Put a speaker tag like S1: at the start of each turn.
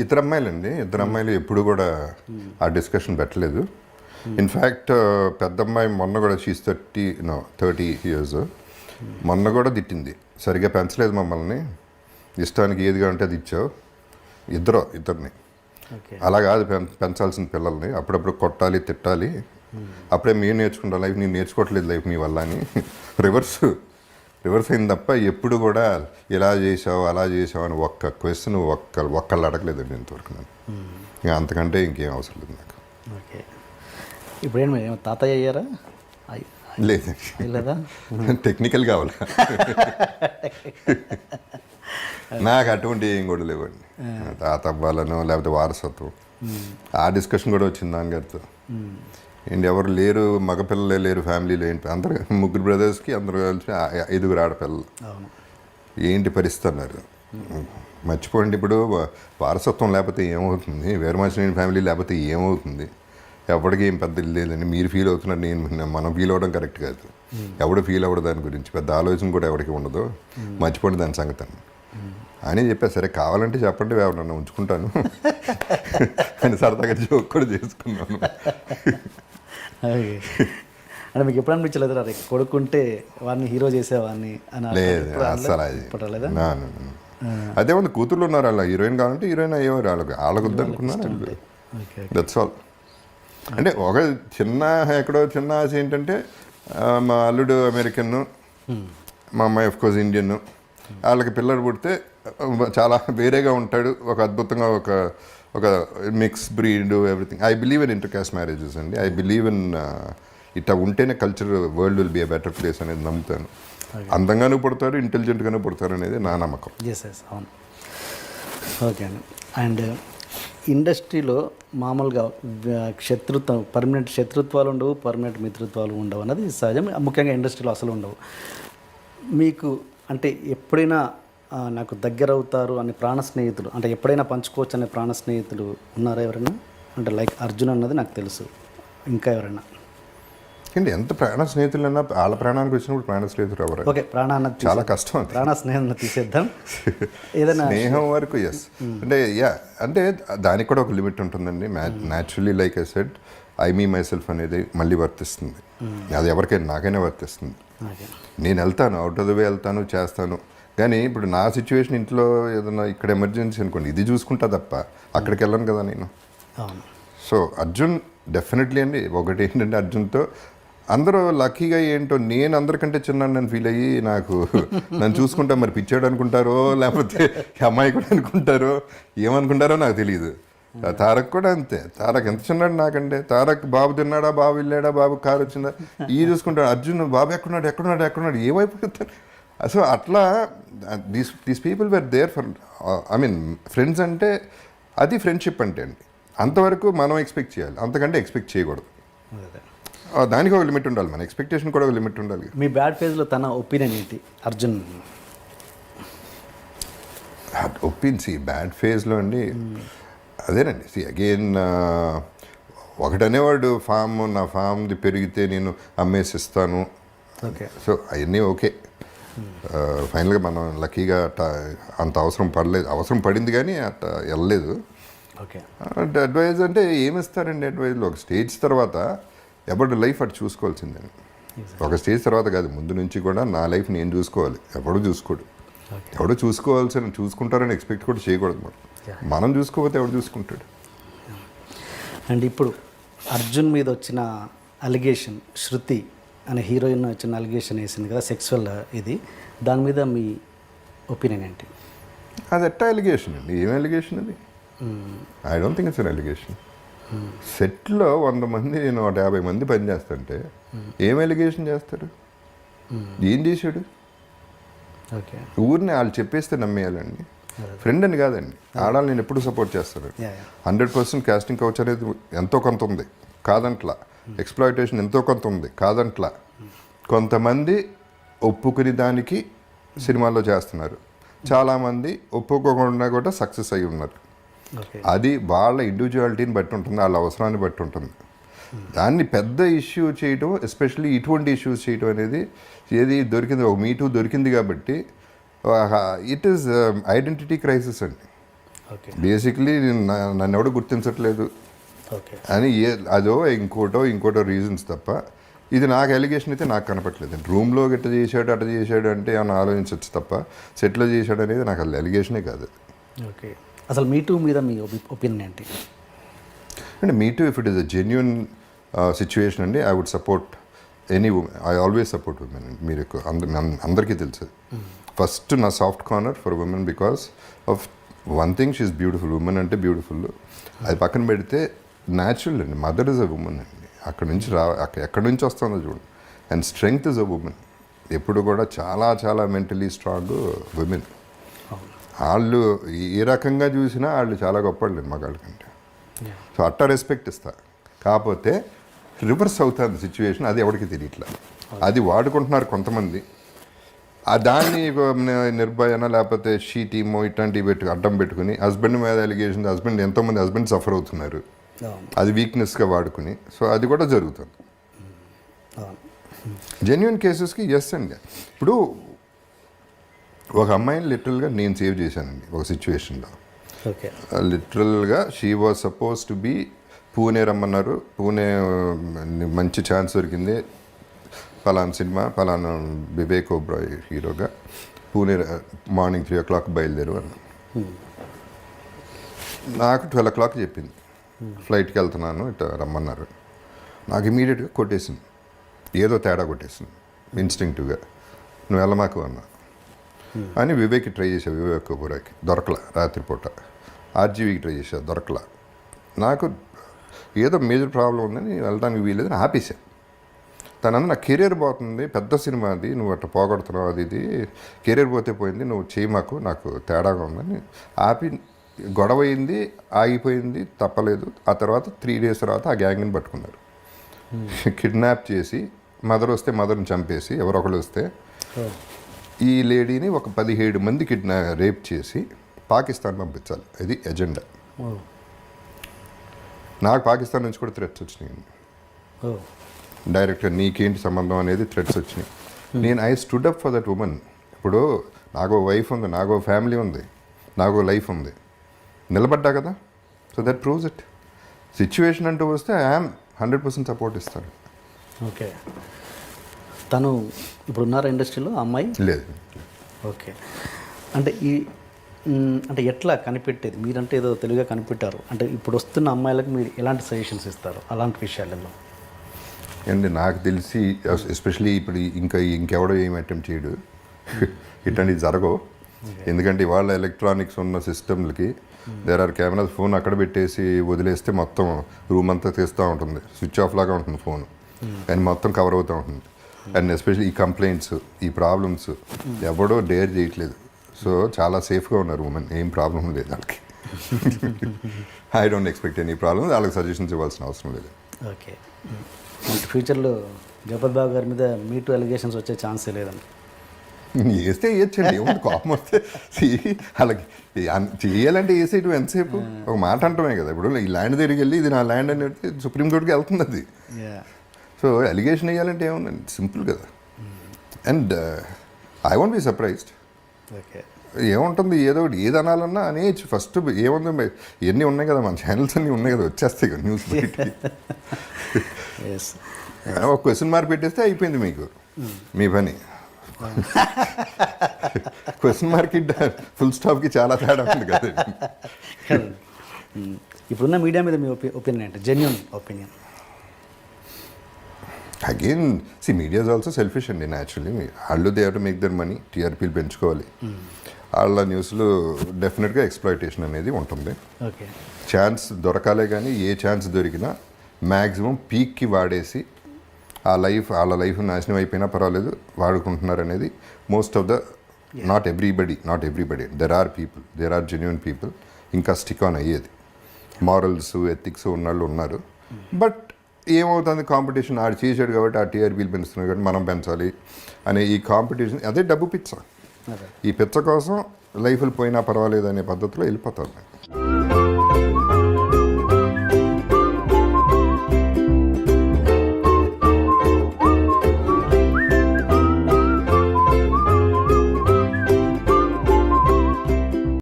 S1: ఇద్దరు అమ్మాయిలండి, ఇద్దరు అమ్మాయిలు ఎప్పుడు కూడా ఆ డిస్కషన్ పెట్టలేదు. ఇన్ఫ్యాక్ట్ పెద్ద అమ్మాయి మొన్న కూడా షీస్ 30 years. మొన్న కూడా తిట్టింది, సరిగ్గా పెంచలేదు మమ్మల్ని, ఇష్టానికి ఏది కావాలంటే అది ఇచ్చావు. ఇద్దరిని అలా కాదు పెంచాల్సిన పిల్లల్ని, అప్పుడప్పుడు కొట్టాలి తిట్టాలి, అప్పుడే మీరు నేర్చుకుంటా లైఫ్, నేను నేర్చుకోవట్లేదు లైఫ్ మీ వల్ల అని రివర్స్ అయింది తప్ప ఎప్పుడు కూడా ఇలా చేసావు అలా చేసావు అని ఒక్క క్వశ్చన్ ఒక్కళ్ళు అడగలేదండి ఇంతవరకు. నేను ఇంకా అంతకంటే ఇంకేం అవసరం లేదు నాకు.
S2: ఓకే, ఇప్పుడు ఏమో తాతయ్య అయ్యారా?
S1: లేదా టెక్నికల్ కావాలా? నాకు అటువంటి ఏం కూడా లేవండి, తాత అవ్వాలనో లేకపోతే వారసత్వం. ఆ డిస్కషన్ కూడా వచ్చింది నాన్నగారితో. ఏంటి ఎవరు లేరు, మగపిల్లలే లేరు ఫ్యామిలీలో, ఏంటి అందరు 3 బ్రదర్స్కి అందరూ కలిసి 5 ఆడపిల్లలు, ఏంటి పరిస్థితి అన్నారు. మర్చిపోండి, ఇప్పుడు వారసత్వం లేకపోతే ఏమవుతుంది, వీరమాచినేని ఫ్యామిలీ లేకపోతే ఏమవుతుంది, ఎవరికి ఏం పెద్ద లేదండి. మీరు ఫీల్ అవుతున్నారు, మనం ఫీల్ అవ్వడం కరెక్ట్ కాదు. ఎవడు ఫీల్ అవ్వడు దాని గురించి, పెద్ద ఆలోచన కూడా ఎవరికి ఉండదు, మర్చిపోండి దాని సంగతి అని చెప్పా. సరే కావాలంటే చెప్పండి, ఎవరన్నా ఉంచుకుంటాను అని సరదాగా జోక్ కూడా చేసుకున్నాను.
S2: అంటే మీకు ఎప్పుడు అనిపించలేదు రా కొడుకుంటే వాడిని హీరో చేసేవాడిని అని?
S1: లేదు అసలు అది అదేముంది, కూతుర్లు ఉన్నారు, అలా హీరోయిన్ కావాలంటే హీరోయిన్ అయ్యేవారు, వాళ్ళకు వద్దనుకున్నాను. That's all. అంటే ఒక ఎక్కడో చిన్న ఆశ ఏంటంటే, మా అల్లుడు అమెరికన్, మా అమ్మాయి ఆఫ్కోర్స్ ఇండియన్, వాళ్ళకి పిల్లలు పుడితే చాలా వేరేగా ఉంటాడు, ఒక అద్భుతంగా ఒక mix breed everything. I believe in inter caste marriages అండి. ఐ బిలీవ్ ఇన్ ఇట్లా ఉంటేనే culture world will be a better place అనేది నమ్ముతాను. అందంగానూ పుడతారు, ఇంటెలిజెంట్గానూ పుడతారు అనేది నా నమ్మకం.
S2: అవును. ఓకే అండి. అండ్ ఇండస్ట్రీలో మామూలుగా పర్మనెంట్ శత్రుత్వాలు ఉండవు, పర్మనెంట్ మిత్రుత్వాలు ఉండవు అన్నది సహజం. ముఖ్యంగా ఇండస్ట్రీలో అసలు ఉండవు. మీకు అంటే ఎప్పుడైనా నాకు దగ్గర అవుతారు అనే ప్రాణ స్నేహితులు, అంటే ఎప్పుడైనా పంచుకోవచ్చు అనే ప్రాణ స్నేహితులు ఉన్నారా ఎవరైనా? అంటే లైక్ అర్జున్ అన్నది నాకు తెలుసు, ఇంకా ఎవరైనా?
S1: అండి ఎంత ప్రాణ స్నేహితులు అన్నా వాళ్ళ ప్రాణానికి వచ్చినప్పుడు ప్రాణ స్నేహితులు ఎవరు?
S2: ఓకే, ప్రాణాన్ని
S1: చాలా కష్టం,
S2: ప్రాణ స్నేహం తీసేద్దాం. ఏదైనా
S1: స్నేహం వరకు ఎస్, అంటే అంటే దానికి కూడా ఒక లిమిట్ ఉంటుందండి. Naturally like I said, I me my self అనేది మళ్ళీ వర్తిస్తుంది. అది ఎవరికైనా, నాకైనా వర్తిస్తుంది. నేను వెళ్తాను, అవుట్ ఆఫ్ ద వే వెళ్తాను, చేస్తాను. కానీ ఇప్పుడు నా సిచ్యువేషన్, ఇంట్లో ఏదైనా ఇక్కడ ఎమర్జెన్సీ అనుకోండి, ఇది చూసుకుంటా తప్ప అక్కడికి వెళ్ళను కదా నేను. సో అర్జున్ డెఫినెట్లీ అండి. ఒకటి ఏంటంటే అర్జున్తో అందరూ లక్కీగా ఏంటో, నేను అందరికంటే చిన్నాను నేను ఫీల్ అయ్యి, నాకు నన్ను చూసుకుంటా మరి పిచ్చాడు అనుకుంటారో లేకపోతే అమ్మాయి కూడా అనుకుంటారో ఏమనుకుంటారో నాకు తెలియదు. తారక్ కూడా అంతే. తారక్ ఎంత చిన్నాడు నాకంటే. తారక్ బాబు తిన్నాడా, బాబు వెళ్ళాడా, బాబు కారు వచ్చిందా, ఈ చూసుకుంటాడు. అర్జున్ బాబు ఎక్కడున్నాడు ఏమైపోతారు. సో అట్లా these people were there for, I mean friends అంటే అది ఫ్రెండ్షిప్ అంటే అండి. అంతవరకు మనం ఎక్స్పెక్ట్ చేయాలి, అంతకంటే ఎక్స్పెక్ట్ చేయకూడదు. దానికి ఒక లిమిట్ ఉండాలి, మన ఎక్స్పెక్టేషన్ కూడా ఒక లిమిట్ ఉండాలి.
S2: మీ బ్యాడ్ ఫేజ్లో తన ఒపీనియన్ ఏంటి అర్జున్?
S1: బ్యాడ్ ఫేజ్లో అండి అదేనండి. అగైన్ ఒకటనేవాడు, నా ఫామ్ది పెరిగితే నేను అమ్మేసిస్తాను.
S2: ఓకే,
S1: సో అవన్నీ ఓకే. ఫైనల్గా మనం లక్కీగా అంత అవసరం పడింది కానీ అట్లా వెళ్ళలేదు.
S2: ఓకే,
S1: అడ్వైజ్ అంటే ఏమిస్తారండి అడ్వైజ్లో? ఒక స్టేజ్ తర్వాత ఎవరి లైఫ్ అటు చూసుకోవాల్సిందని. ఒక స్టేజ్ తర్వాత కాదు, ముందు నుంచి కూడా నా లైఫ్ నేను చూసుకోవాలి, ఎవడు చూసుకోడు. ఎవడో చూసుకుంటారని ఎక్స్పెక్ట్ కూడా చేయకూడదు. మనం చూసుకోకపోతే ఎవడు చూసుకుంటాడు.
S2: అండ్ ఇప్పుడు అర్జున్ మీద వచ్చిన అలిగేషన్, శృతి అనే హీరోయిన్ వచ్చిన అలిగేషన్ వేసింది కదా, సెక్సువల్ ఇది, దాని మీద మీ ఒపీనియన్ ఏంటి?
S1: అది ఎట్టా అలిగేషన్ అండి? ఏం అలిగేషన్ అది? I don't think it's an allegation. సెట్లో 100 మంది, 150 మంది పని చేస్తుంటే ఏం అలిగేషన్ చేస్తారు? ఏం చేశాడు?
S2: ఓకే,
S1: ఊరిని వాళ్ళు చెప్పేస్తే నమ్మేయాలండి. ఫ్రెండ్ అని కాదండి. ఆడాలి నేను ఎప్పుడు సపోర్ట్ చేస్తాను. 100% కాస్టింగ్ కౌచ్ అనేది ఎంతో కొంత ఉంది, కాదంట్లా. ఎక్స్ప్లాయిటేషన్ ఎంతో కొంత ఉంది, కాదంట్లా. కొంతమంది ఒప్పుకుని దానికి సినిమాల్లో చేస్తున్నారు, చాలామంది ఒప్పుకోకుండా కూడా సక్సెస్ అయి ఉన్నారు. అది వాళ్ళ ఇండివిజువాలిటీని బట్టి ఉంటుంది, వాళ్ళ అవసరాన్ని బట్టి ఉంటుంది. దాన్ని పెద్ద ఇష్యూ చేయటం, ఎస్పెషల్లీ ఇటువంటి ఇష్యూస్ చేయటం అనేది ఏది దొరికింది, ఒక మీటూ దొరికింది కాబట్టి ఇట్ ఈస్ ఐడెంటిటీ క్రైసిస్ అండి.
S2: ఓకే
S1: బేసిక్లీ నన్ను ఎవడు గుర్తించట్లేదు
S2: ఓకే
S1: అని అదో ఇంకోటో రీజన్స్ తప్ప ఇది నాకు ఎలిగేషన్ అయితే నాకు కనపట్లేదు. రూమ్లో గట్ట చేశాడు అట్ట చేశాడు అంటే ఏమైనా ఆలోచించవచ్చు తప్ప సెట్లో చేశాడు అనేది నాకు అసలు ఎలిగేషనే కాదు.
S2: ఓకే అసలు మీటూ మీద మీ ఒపీనియన్ ఏంటి?
S1: అంటే me too if it is a genuine situation అండి, I would support any women. I always support women అండి. మీరు అందరికీ తెలుసు ఫస్ట్ నా soft corner for women because of one thing she's beautiful. Women అంటే బ్యూటిఫుల్. అది పక్కన పెడితే న్యాచురల్ అండి. మదర్ ఇస్ అ ఉమెన్ అండి. అక్కడి నుంచి ఎక్కడి నుంచి వస్తుందో చూడండి. And strength is a women. ఎప్పుడు కూడా చాలా చాలా మెంటలీ స్ట్రాంగ్ ఉమెన్. వాళ్ళు ఏ రకంగా చూసినా వాళ్ళు చాలా గొప్పవాళ్ళు మగాళ్ళ కంటే. సో అట్టా రెస్పెక్ట్ ఇస్తా. కాకపోతే రివర్స్ అవుతుంది సిచ్యువేషన్, అది ఎవరికి తెలియట్లా. అది వాడుకుంటున్నారు కొంతమంది. దాన్ని నిర్భయన లేకపోతే షీ టీమో ఇట్లాంటివి అడ్డం పెట్టుకుని హస్బెండ్ మీద అలిగేషన్, ఎంతోమంది హస్బెండ్ సఫర్ అవుతున్నారు. అది వీక్నెస్గా వాడుకుని. సో అది కూడా జరుగుతుంది. జెన్యున్ కేసెస్కి ఎస్ అండి. ఇప్పుడు ఒక అమ్మాయిని లిటరల్గా నేను సేవ్ చేశానండి ఒక సిచ్యువేషన్లో.
S2: ఓకే
S1: లిటరల్గా she was suppose to be Pune రమ్మన్నారు. పూణే మంచి ఛాన్స్ దొరికింది. ఫలానా సినిమా ఫలానా వివేక్ ఓబ్రాయ్ హీరోగా పూణే మార్నింగ్ 3 o'clock బయలుదేరు అన్న. నాకు 12 o'clock చెప్పింది. ఫ్లైట్కి వెళ్తున్నాను ఇట్లా రమ్మన్నారు. నాకు ఇమీడియట్గా కొట్టేసింది, ఏదో తేడా కొట్టేసింది ఇన్స్టింక్టివ్గా. నువ్వు వెళ్ళమాకు అన్నా అని వివేక్కి ట్రై చేశాను. వివేక్ ఓబ్రాయ్కి దొరకలా. రాత్రిపూట ఆర్జీవీకి ట్రై చేశాను, దొరకలా. నాకు ఏదో మేజర్ ప్రాబ్లం ఉందని వెళ్ళడానికి వీలేదని ఆపేశాను. తనందు నా కెరీర్ పోతుంది, పెద్ద సినిమా అది, నువ్వు అట్లా పోగొడుతున్నావు, అది ఇది కెరీర్ పోతే పోయింది, నువ్వు చేయమాకు, నాకు తేడాగా ఉందని ఆపి. గొడవ అయింది, ఆగిపోయింది, తప్పలేదు. ఆ తర్వాత 3 days తర్వాత ఆ గ్యాంగ్ని పట్టుకున్నారు. కిడ్నాప్ చేసి మదర్ వస్తే మదర్ని చంపేసి, ఎవరొకరు వస్తే ఈ లేడీని ఒక 17 మంది రేప్ చేసి పాకిస్తాన్ పంపించాలి. ఇది ఎజెండా. నాకు పాకిస్తాన్ నుంచి కూడా థ్రెట్స్ వచ్చినాయి. డైరెక్ట్గా నీకేంటి సంబంధం అనేది థ్రెట్స్ వచ్చినాయి. నేను I stood up for that women. ఇప్పుడు నాకు వైఫ్ ఉంది, నాకు ఫ్యామిలీ ఉంది, నాకు లైఫ్ ఉంది, నిలబడ్డా కదా. So that proves it. Situation అంటూ వస్తే ఐఎమ్ 100% సపోర్ట్ ఇస్తాను.
S2: ఓకే తను ఇప్పుడు ఉన్నారా ఇండస్ట్రీలో అమ్మాయి?
S1: లేదు.
S2: ఓకే అంటే అంటే ఎట్లా కనిపెట్టేది? మీరంటే ఏదో తెలుగుగా కనిపెట్టారు అంటే ఇప్పుడు వస్తున్న అమ్మాయిలకు మీరు ఎలాంటి సజెషన్స్ ఇస్తారు అలాంటి విషయాలలో?
S1: అండ్ నాకు తెలిసి ఎస్పెషలీ ఇప్పుడు ఇంకెవడో ఏం అటెంప్ట్ చేయడు, ఇట్లాంటివి జరగవు. ఎందుకంటే ఇవాళ ఎలక్ట్రానిక్స్ ఉన్న సిస్టమ్లకి దేర్ ఆర్ కెమెరాస్. ఫోన్ అక్కడ పెట్టేసి వదిలేస్తే మొత్తం రూమ్ అంతా తీస్తూ ఉంటుంది, స్విచ్ ఆఫ్ లాగా ఉంటుంది ఫోన్, కానీ మొత్తం కవర్ అవుతూ ఉంటుంది. అండ్ ఎస్పెషల్లీ ఈ కంప్లైంట్స్, ఈ ప్రాబ్లమ్స్ ఎవడో డేర్ చేయట్లేదు. సో చాలా సేఫ్గా ఉన్నారు ఉమెన్, ఏం ప్రాబ్లం లేదు వాళ్ళకి. I don't expect any problem. వాళ్ళకి సజెషన్స్ ఇవ్వాల్సిన అవసరం లేదు.
S2: ఓకే ఫ్యూచర్లో జగపతి బాబు గారి మీద మీటూ అలిగేషన్స్ వచ్చే ఛాన్సే లేదండి?
S1: వేస్తే వేయచ్చండి, ఏముంది కోపం వస్తే. వాళ్ళకి చేయాలంటే వేసేయటం ఎంతసేపు, ఒక మాట అంటమే కదా. ఇప్పుడు ఈ ల్యాండ్ దగ్గరికి వెళ్ళి ఇది నా ల్యాండ్ అని చెప్తే సుప్రీంకోర్టుకి వెళ్తుంది అది. సో అలిగేషన్ వేయాలంటే ఏముందండి, సింపుల్ కదా. And I won't be surprised.
S2: Okay
S1: ఏముంటుంది, ఏదో ఒకటి ఏది అనాలన్నా అనేచ్చు. ఫస్ట్ ఏముంది, ఎన్ని ఉన్నాయి కదా, మన ఛానల్స్ అన్నీ ఉన్నాయి కదా, వచ్చేస్తాయి కదా న్యూస్ బయటికి. ఒక క్వశ్చన్ మార్క్ పెట్టేస్తే అయిపోయింది మీకు మీ పని. క్వశ్చన్ మార్క్ ఫుల్ స్టాప్కి చాలా తేడా ఉంది కదా.
S2: ఇప్పుడున్న మీడియా మీద మీ ఒపీనియన్ ఏంటి? Genuine opinion.
S1: Again media is also selfish అండి. న్యాచురల్లీ వాళ్ళు they have to make their money, టీఆర్పీలు పెంచుకోవాలి. వాళ్ళ న్యూస్లో డెఫినెట్గా ఎక్స్ప్లాయిటేషన్ అనేది ఉంటుంది.
S2: ఓకే
S1: ఛాన్స్ దొరకాలే కానీ ఏ ఛాన్స్ దొరికినా మ్యాక్సిమం పీక్కి వాడేసి వాళ్ళ లైఫ్ నాశనం అయిపోయినా పర్వాలేదు వాడుకుంటున్నారు అనేది most of the, not everybody, there are genuine people ఇంకా స్టిక్ ఆన్ అయ్యేది. మారల్స్ ఎథిక్స్ ఉన్నవాళ్ళు ఉన్నారు. బట్ ఏమవుతుంది, కాంపిటీషన్ ఆడు చేశాడు కాబట్టి ఆ టీఆర్పీలు పెంచుతున్నాడు కాబట్టి మనం పెంచాలి అనే ఈ కాంపిటీషన్, అదే డబ్బు పిచ్చ. ఈ పిచ్చ కోసం లైఫ్లు పోయినా పర్వాలేదు అనే పద్ధతిలో వెళ్ళిపోతారు.